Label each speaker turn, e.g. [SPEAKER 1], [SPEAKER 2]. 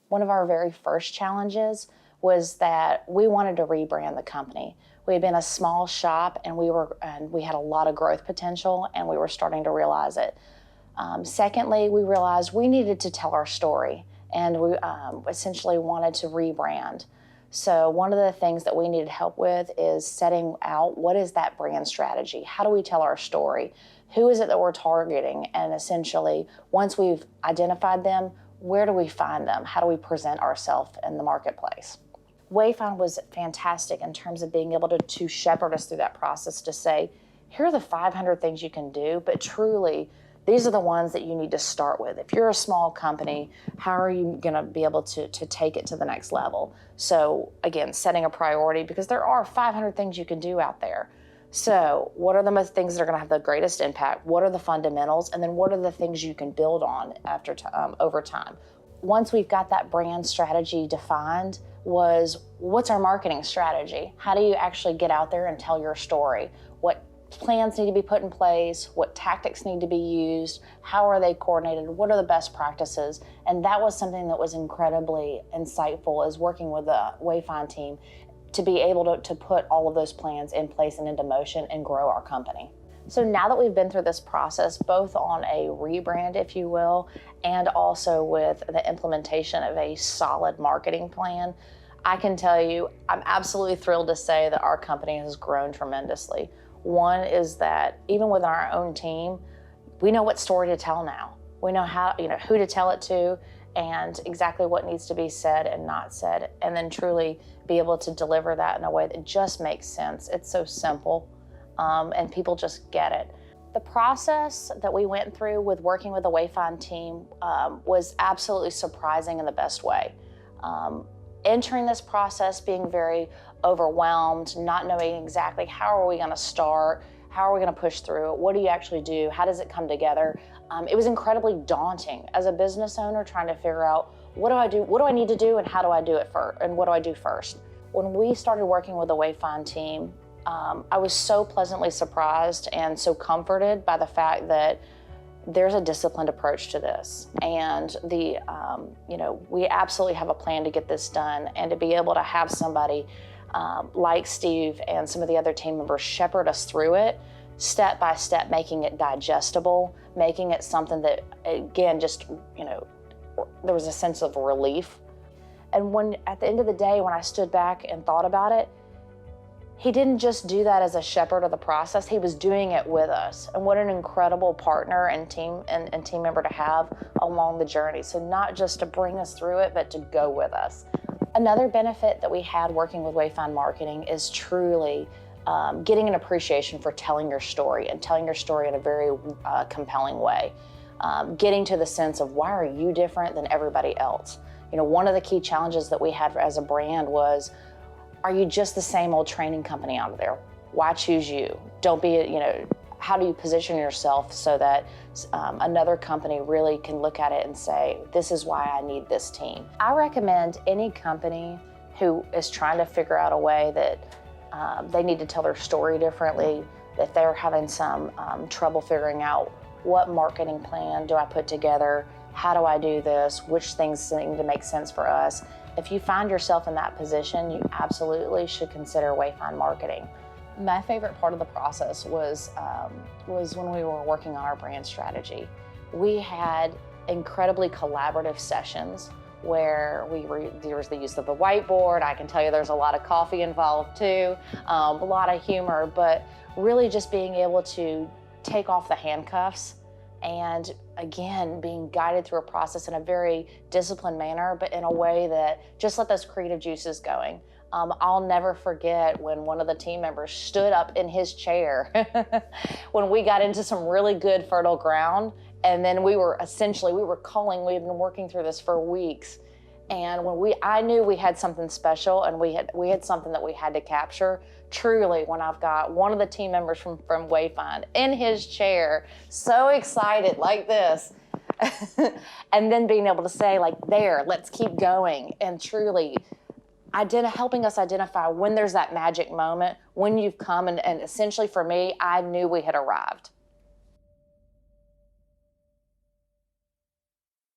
[SPEAKER 1] One of our very first challenges was that we wanted to rebrand the company. We had been a small shop and we had a lot of growth potential, and we were starting to realize it. Secondly, we realized we needed to tell our story, and we essentially wanted to rebrand. So one of the things that we needed help with is setting out, what is that brand strategy? How do we tell our story? Who is it that we're targeting? And essentially, once we've identified them, where do we find them? How do we present ourselves in the marketplace? Wayfind was fantastic in terms of being able to shepherd us through that process, to say, here are the 500 things you can do, but truly, these are the ones that you need to start with. If you're a small company, how are you gonna be able to take it to the next level? So again, setting a priority, because there are 500 things you can do out there. So what are the most things that are gonna have the greatest impact? What are the fundamentals? And then what are the things you can build on over time? Once we've got that brand strategy defined, was what's our marketing strategy? How do you actually get out there and tell your story? What plans need to be put in place? What tactics need to be used? How are they coordinated? What are the best practices? And that was something that was incredibly insightful, as working with the Wayfind team to be able to put all of those plans in place and into motion and grow our company. So now that we've been through this process, both on a rebrand, if you will, and also with the implementation of a solid marketing plan, I can tell you, I'm absolutely thrilled to say that our company has grown tremendously. One is that even with our own team, we know what story to tell now. We know who to tell it to, and exactly what needs to be said and not said, and then truly be able to deliver that in a way that just makes sense. It's so simple, and people just get it. The process that we went through with working with the Wayfind team was absolutely surprising in the best way. Entering this process, being very overwhelmed, not knowing exactly how are we going to start, how are we going to push through it, what do you actually do, how does it come together? It was incredibly daunting as a business owner, trying to figure out, what do I need to do, and how do I do it first, and what do I do first? When we started working with the Wayfind team, I was so pleasantly surprised and so comforted by the fact that there's a disciplined approach to this, and we absolutely have a plan to get this done, and to be able to have somebody like Steve and some of the other team members shepherd us through it, step by step, making it digestible, making it something that, again, there was a sense of relief. And at the end of the day, when I stood back and thought about it, he didn't just do that as a shepherd of the process, he was doing it with us. And what an incredible partner and team member to have along the journey. So not just to bring us through it, but to go with us. Another benefit that we had working with Wayfind Marketing is truly getting an appreciation for telling your story, and telling your story in a very compelling way. Getting to the sense of, why are you different than everybody else? One of the key challenges that we had as a brand was, are you just the same old training company out there? Why choose you? Don't be, how do you position yourself so that another company really can look at it and say, this is why I need this team? I recommend any company who is trying to figure out a way that they need to tell their story differently, that they're having some trouble figuring out, what marketing plan do I put together? How do I do this? Which things need to make sense for us? If you find yourself in that position, you absolutely should consider Wayfind Marketing. My favorite part of the process was when we were working on our brand strategy. We had incredibly collaborative sessions where there was the use of the whiteboard. I can tell you there's a lot of coffee involved too, a lot of humor, but really just being able to take off the handcuffs, and again, being guided through a process in a very disciplined manner, but in a way that just let those creative juices going. I'll never forget when one of the team members stood up in his chair when we got into some really good fertile ground, and then we had been working through this for weeks, and I knew we had something special, and we had something that we had to capture. Truly, when I've got one of the team members from Wayfind in his chair, so excited like this, and then being able to say, let's keep going, and truly helping us identify when there's that magic moment, when you've come, and essentially for me, I knew we had arrived.